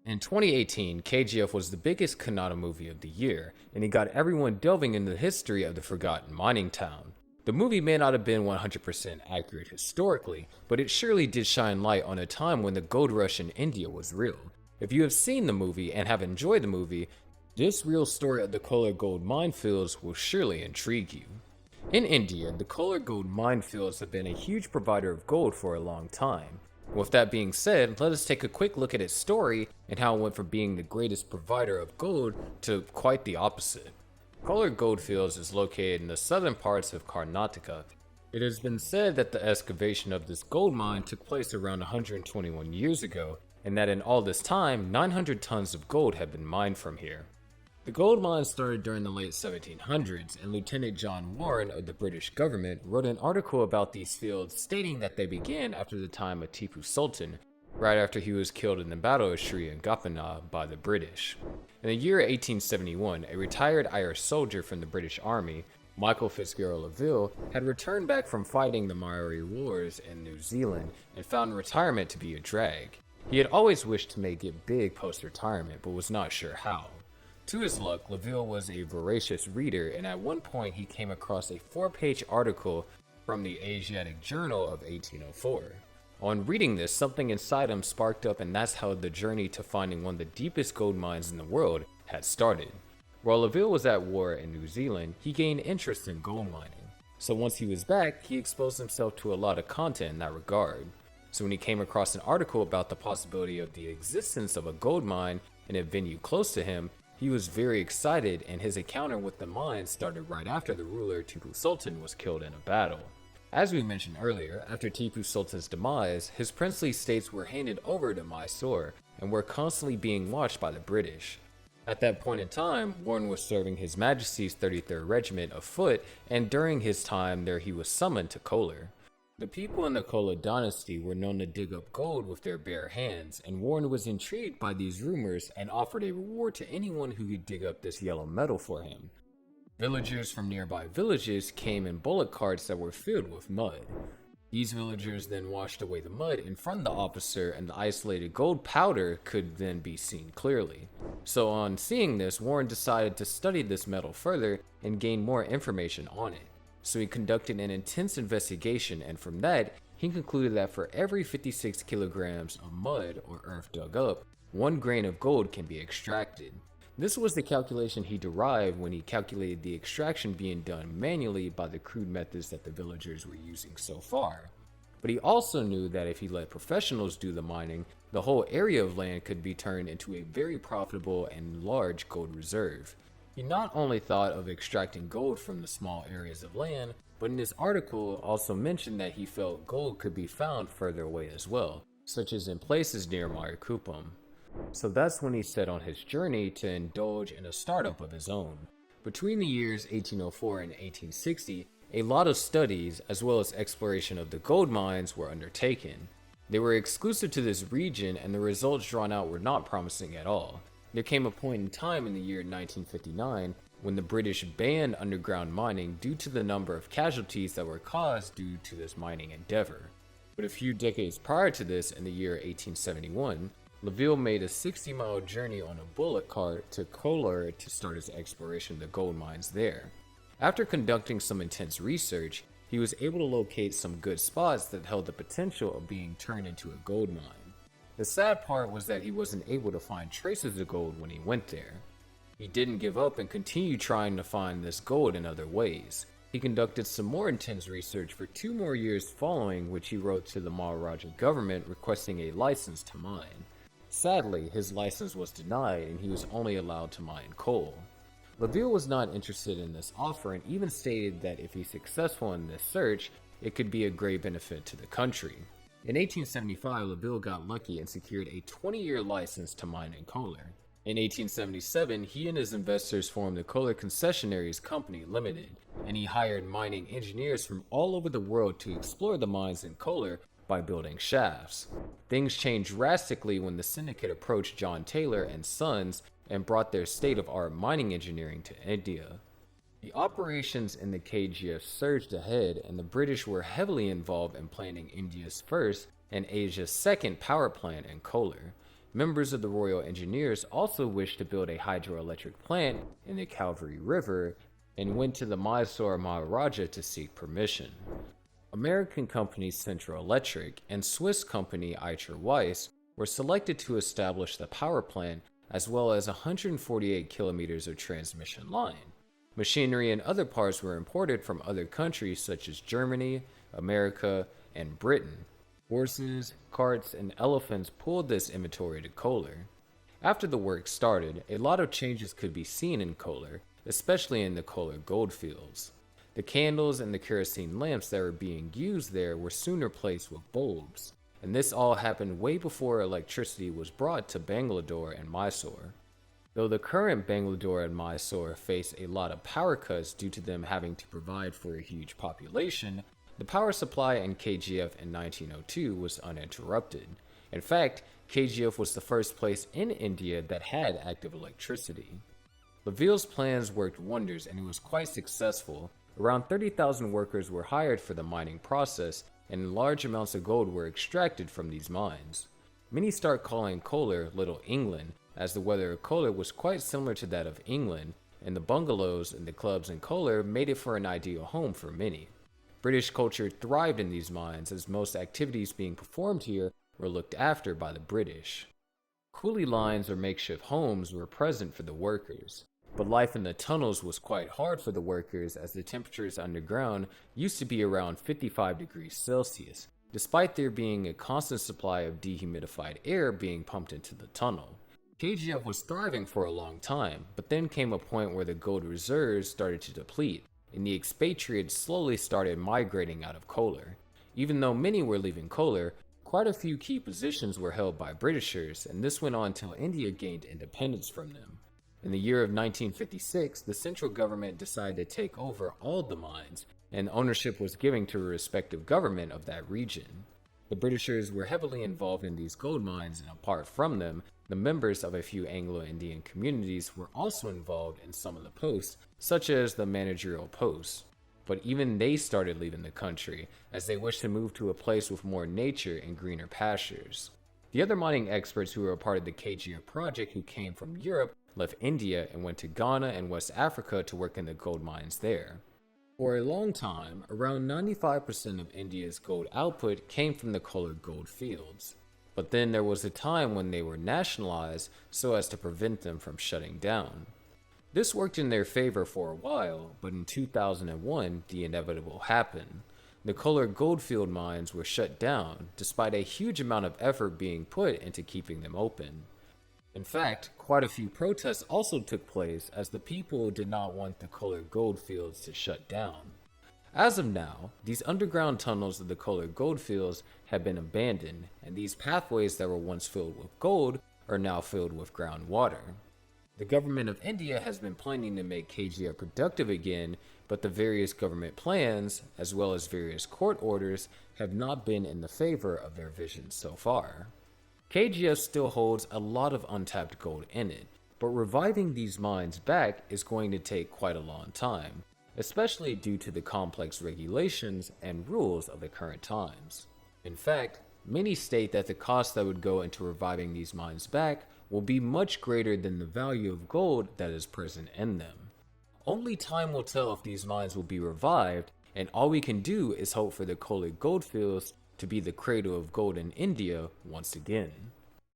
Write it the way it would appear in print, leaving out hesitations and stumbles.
In 2018, KGF was the biggest Kannada movie of the year, and it got everyone delving into the history of the forgotten mining town. The movie may not have been 100% accurate historically, but it surely did shine light on a time when the gold rush in India was real. If you have seen the movie and have enjoyed the movie, this real story of the Kolar gold minefields will surely intrigue you. In India, the Kolar gold minefields have been a huge provider of gold for a long time. With that being said, let us take a quick look at its story and how it went from being the greatest provider of gold to quite the opposite. Kolar Goldfields is located in the southern parts of Karnataka. It has been said that the excavation of this gold mine took place around 121 years ago, and that in all this time, 900 tons of gold had been mined from here. The gold mine started during the late 1700s, and Lieutenant John Warren of the British government wrote an article about these fields stating that they began after the time of Tipu Sultan, right after he was killed in the Battle of Srirangapatna by the British. In the year 1871, a retired Irish soldier from the British Army, Michael Fitzgerald Laville, had returned back from fighting the Maori Wars in New Zealand and found retirement to be a drag. He had always wished to make it big post-retirement, but was not sure how. To his luck, Laville was a voracious reader, and at one point he came across a 4-page article from the Asiatic Journal of 1804. On reading this, something inside him sparked up, and that's how the journey to finding one of the deepest gold mines in the world had started. While Laville was at war in New Zealand, he gained interest in gold mining. So once he was back, he exposed himself to a lot of content in that regard. So when he came across an article about the possibility of the existence of a gold mine in a venue close to him, he was very excited, and his encounter with the mine started right after the ruler Tipu Sultan was killed in a battle. As we mentioned earlier, after Tipu Sultan's demise, his princely states were handed over to Mysore and were constantly being watched by the British. At that point in time, Warren was serving His Majesty's 33rd Regiment of Foot, and during his time there he was summoned to Kolar. The people in the Kolar dynasty were known to dig up gold with their bare hands, and Warren was intrigued by these rumors and offered a reward to anyone who could dig up this yellow metal for him. Villagers from nearby villages came in bullock carts that were filled with mud. These villagers then washed away the mud in front of the officer, and the isolated gold powder could then be seen clearly. So on seeing this, Warren decided to study this metal further and gain more information on it. So he conducted an intense investigation, and from that, he concluded that for every 56 kilograms of mud or earth dug up, 1 grain of gold can be extracted. This was the calculation he derived when he calculated the extraction being done manually by the crude methods that the villagers were using so far. But he also knew that if he let professionals do the mining, the whole area of land could be turned into a very profitable and large gold reserve. He not only thought of extracting gold from the small areas of land, but in his article also mentioned that he felt gold could be found further away as well, such as in places near Marikupam. So that's when he set on his journey to indulge in a startup of his own. Between the years 1804 and 1860, a lot of studies as well as exploration of the gold mines were undertaken. They were exclusive to this region, and the results drawn out were not promising at all. There came a point in time in the year 1959 when the British banned underground mining due to the number of casualties that were caused due to this mining endeavor. But a few decades prior to this, in the year 1871, Laville made a 60-mile journey on a bullock cart to Kolar to start his exploration of the gold mines there. After conducting some intense research, he was able to locate some good spots that held the potential of being turned into a gold mine. The sad part was that he wasn't able to find traces of gold when he went there. He didn't give up and continued trying to find this gold in other ways. He conducted some more intense research for 2 more years following, which he wrote to the Maharaja government requesting a license to mine. Sadly, his license was denied and he was only allowed to mine coal. Laville was not interested in this offer and even stated that if he's successful in this search, it could be a great benefit to the country. In 1875, Laville got lucky and secured a 20-year license to mine in Kolar. In 1877, he and his investors formed the Kolar Concessionaries Company Limited, and he hired mining engineers from all over the world to explore the mines in Kolar by building shafts. Things changed drastically when the syndicate approached John Taylor and Sons and brought their state-of-art mining engineering to India. The operations in the KGF surged ahead, and the British were heavily involved in planning India's first and Asia's second power plant in Kolar. Members of the Royal Engineers also wished to build a hydroelectric plant in the Calvary River and went to the Mysore Maharaja to seek permission. American company Central Electric and Swiss company Eicher Weiss were selected to establish the power plant as well as 148 kilometers of transmission line. Machinery and other parts were imported from other countries such as Germany, America, and Britain. Horses, carts, and elephants pulled this inventory to Kolar. After the work started, a lot of changes could be seen in Kolar, especially in the Kolar goldfields. The candles and the kerosene lamps that were being used there were soon replaced with bulbs, and this all happened way before electricity was brought to Bangalore and Mysore. Though the current Bangalore and Mysore face a lot of power cuts due to them having to provide for a huge population, the power supply in KGF in 1902 was uninterrupted. In fact, KGF was the first place in India that had active electricity. LaVille's plans worked wonders and it was quite successful. Around 30,000 workers were hired for the mining process and large amounts of gold were extracted from these mines. Many start calling Kolar Little England, as the weather of Kolar was quite similar to that of England, and the bungalows and the clubs in Kolar made it for an ideal home for many. British culture thrived in these mines as most activities being performed here were looked after by the British. Coolie lines or makeshift homes were present for the workers, but life in the tunnels was quite hard for the workers as the temperatures underground used to be around 55 degrees Celsius, despite there being a constant supply of dehumidified air being pumped into the tunnel. KGF was thriving for a long time, but then came a point where the gold reserves started to deplete, and the expatriates slowly started migrating out of Kolar. Even though many were leaving Kolar, quite a few key positions were held by Britishers, and this went on until India gained independence from them. In the year of 1956, the central government decided to take over all the mines, and ownership was given to a respective government of that region. The Britishers were heavily involved in these gold mines, and apart from them, the members of a few Anglo-Indian communities were also involved in some of the posts, such as the managerial posts. But even they started leaving the country, as they wished to move to a place with more nature and greener pastures. The other mining experts who were a part of the KGF project who came from Europe left India and went to Ghana and West Africa to work in the gold mines there. For a long time, around 95% of India's gold output came from the Kolar gold fields. But then there was a time when they were nationalized so as to prevent them from shutting down. This worked in their favor for a while, but in 2001, the inevitable happened. The Kolar goldfield mines were shut down, despite a huge amount of effort being put into keeping them open. In fact, quite a few protests also took place as the people did not want the Kolar goldfields to shut down. As of now, these underground tunnels of the Kolar goldfields have been abandoned, and these pathways that were once filled with gold are now filled with groundwater. The government of India has been planning to make KGF productive again, but the various government plans, as well as various court orders, have not been in the favor of their vision so far. KGF still holds a lot of untapped gold in it, but reviving these mines back is going to take quite a long time, especially due to the complex regulations and rules of the current times. In fact, many state that the cost that would go into reviving these mines back will be much greater than the value of gold that is present in them. Only time will tell if these mines will be revived, and all we can do is hope for the Kolar goldfields to be the cradle of gold in India once again.